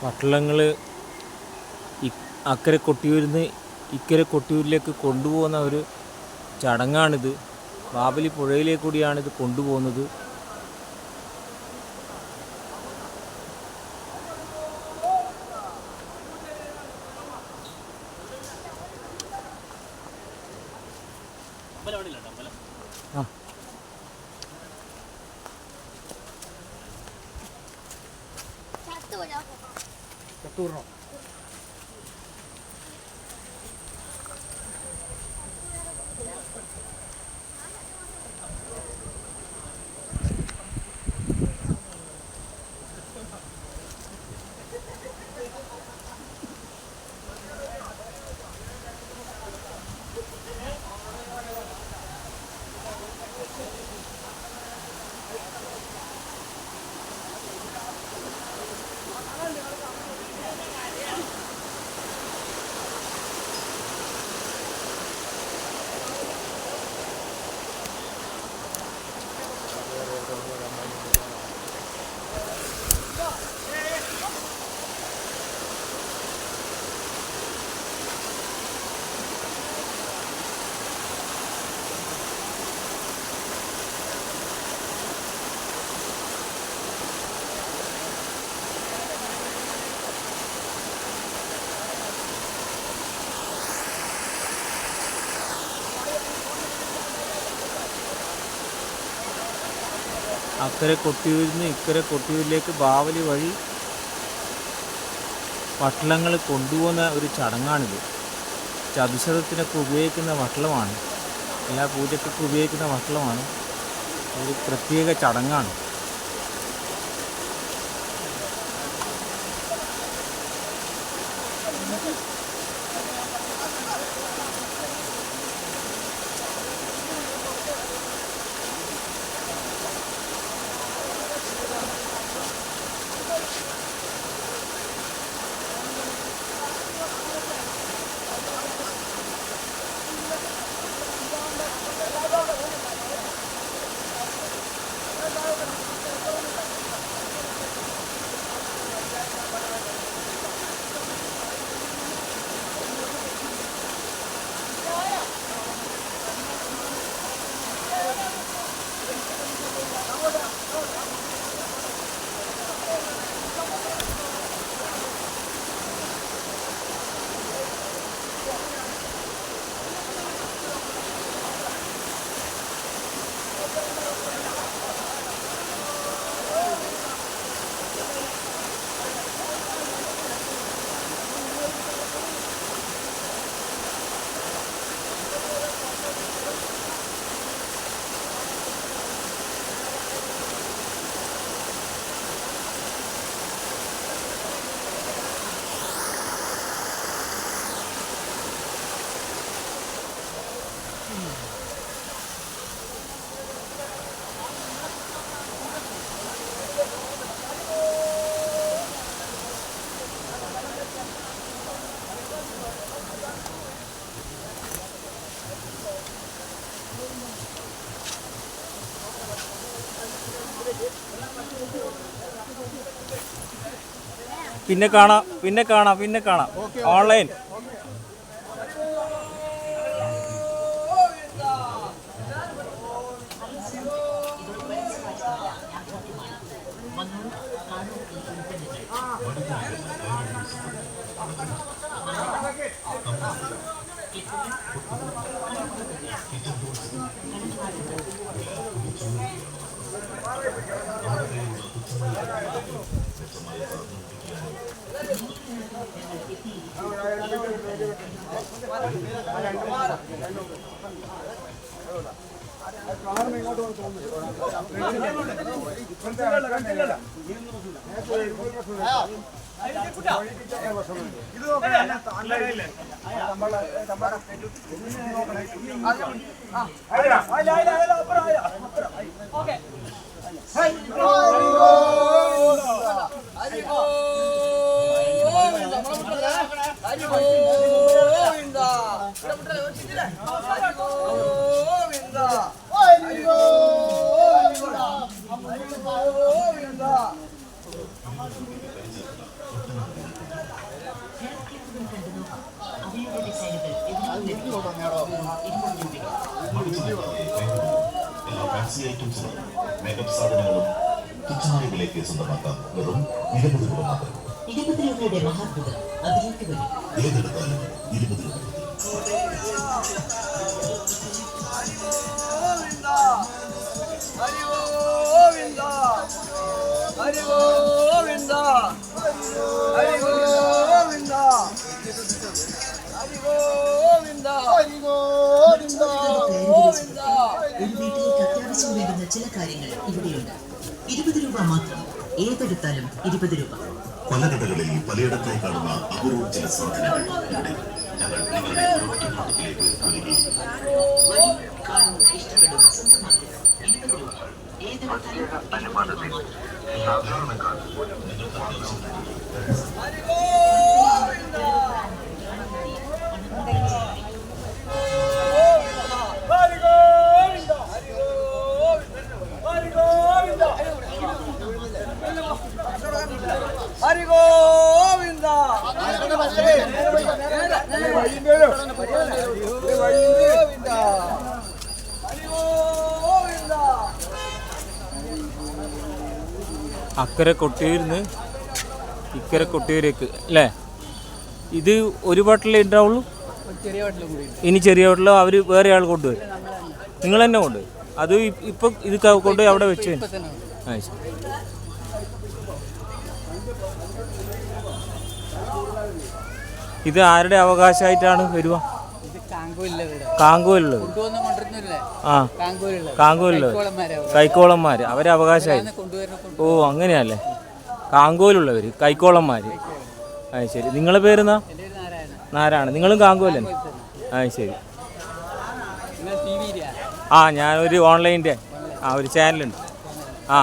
വട്ടളങ്ങൾ അക്കരെ കൊട്ടിയൂരിൽ നിന്ന് ഇക്കരെ കൊട്ടിയൂരിലേക്ക് കൊണ്ടുപോകുന്ന ഒരു ചടങ്ങാണിത്. ബാവലി പുഴയിലേക്ക് കൂടിയാണിത് കൊണ്ടുപോകുന്നത്. ആ ചത്തൂർണോ അക്കരെ കൊട്ടിയൂരിൽ നിന്ന് ഇക്കരെ കൊട്ടിയൂരിലേക്ക് ബാവലി വഴി വട്ടളങ്ങൾ കൊണ്ടുപോകുന്ന ഒരു ചടങ്ങാണിത്. ചതുശതത്തിനൊക്കെ ഉപയോഗിക്കുന്ന വട്ടളമാണ്, എല്ലാ പൂജക്കൊക്കെ ഉപയോഗിക്കുന്ന വട്ടളമാണ്. ഒരു പ്രത്യേക ചടങ്ങാണ്. പിന്നെ കാണാം ഓൺലൈൻ. എല്ലാ ഫാൻസി ഐറ്റംസും മേക്കപ്പ് സാധനങ്ങളും തുച്ഛമായ വിലയ്ക്ക് സ്വന്തമാക്കാം. വെറും 20 രൂപ മാത്രം. 20 രൂപയുടെ മഹാത്ഭുതം അതിലേക്ക് വരും. ഏതെടുത്താലും 20 രൂപ. ഒരു വീട്ടിലേക്ക് അത്യാവശ്യം വേണ്ടുന്ന ചില കാര്യങ്ങൾ ഇവിടെയുണ്ട്. 20 രൂപ മാത്രം. ഏതെടുത്താലും 20 രൂപ. പല കടകളിൽ പലയിടത്തായി കാണുന്ന അപൂർവ ചില സാധനങ്ങൾ ഇവിടെ ഞങ്ങൾ നിങ്ങളുടെ തോട്ടത്തിലേക്ക് ഒരുങ്ങി. ഇഷ്ടപ്പെടും, സ്വന്തമാക്കുക. 20 രൂപ. ഏതെടുത്താലും 20 രൂപ. സാധാരണക്കാർ അക്കരെ കൊട്ടിയൂരിന്ന് ഇക്കരെ കൊട്ടിയൂരേക്ക് അല്ലേ? ഇത് ഒരു പാട്ടിലേ ഉണ്ടാവുള്ളൂ. ഇനി ചെറിയ ഹോട്ടലോ അവർ വേറെ ആൾ കൊണ്ടുവരും? നിങ്ങൾ തന്നെ കൊണ്ടുവരും? അത് ഇപ്പം ഇത് കൊണ്ടുപോയി അവിടെ വെച്ച് ആ ശരി. ഇത് ആരുടെ അവകാശമായിട്ടാണ് വരിക? കാങ്കോയിലുള്ളത്. ആ കാങ്കോയിലുള്ളത് കൈക്കോളന്മാർ അവരെ അവകാശമായി. ഓ അങ്ങനെയല്ലേ, കാങ്കോയിലുള്ളവർ കൈക്കോളന്മാർ. അത് ശരി. നിങ്ങളെ പേരെന്നാ? നാരായണൻ. നിങ്ങളും കാങ്കോയിലന്നെ? അത് ശരി. ആ ഞാനൊരു ഓൺലൈൻ്റെ ഒരു ചാനലുണ്ട്. ആ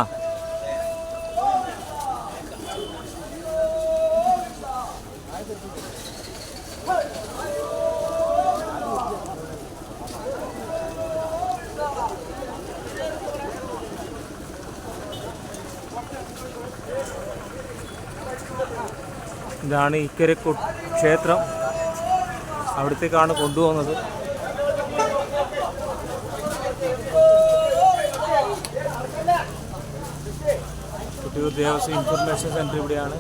ഇതാണ് ഇക്കരെ ക്ഷേത്രം. അവിടത്തേക്കാണ് കൊണ്ടുപോകുന്നത്. കൊട്ടിയൂർ ദേവസ്വം ഇൻഫർമേഷൻ സെൻറ്റർ ഇവിടെയാണ്.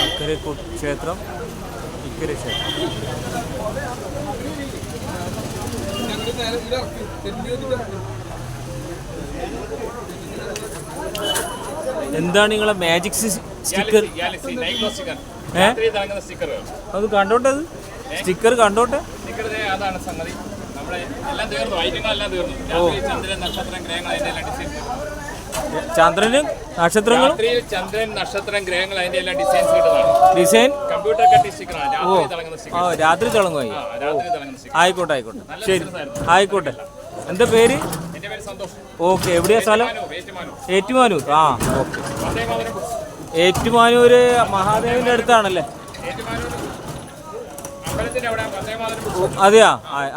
ഇക്കരെ ക്ഷേത്രം, ഇക്കരെ ക്ഷേത്രം. എന്താണ് നിങ്ങളെ മാജിക് സ്റ്റിക്കർ? അത് കണ്ടോട്ടത് സ്റ്റിക്കർ കണ്ടോട്ടെ. അതാണ് സംഗതി. നമ്മുടെ എല്ലാം തീർന്നു, ഐറ്റങ്ങളെല്ലാം തീർന്നു. ചന്ദ്രൻ നക്ഷത്രം ഗ്രഹങ്ങൾ അതിന്റെ എല്ലാം ഡിസൈൻ. ചന്ദ്രനും നക്ഷത്രങ്ങളും ചന്ദ്രൻ നക്ഷത്രം ഗ്രഹങ്ങൾ അതിന്റെ എല്ലാം ഡിസൈൻസ് കിട്ടുന്നതാണ്. ഡിസൈൻ കമ്പ്യൂട്ടർ കട്ടി സ്റ്റിക്കറാണ്. രാത്രി തിളങ്ങുന്ന സ്റ്റിക്കർ. രാത്രി തിളങ്ങുമായി. രാത്രി തിളങ്ങുന്ന സ്റ്റിക്കർ. ആയിക്കോട്ടെ ആയിക്കോട്ടെ ശരി ആയിക്കോട്ടെ. എന്താ പേര്? എന്റെ പേര് സന്തോഷ്. ഓക്കെ. എവിടെയാ സ്ഥലം? ഏറ്റുമാനൂർ. ആ ഓക്കെ. ഏറ്റുമാനൂര് മഹാദേവിന്റെ അടുത്താണല്ലേ? അതെയാ?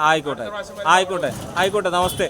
ആയിക്കോട്ടെ ആയിക്കോട്ടെ ആയിക്കോട്ടെ. നമസ്തേ.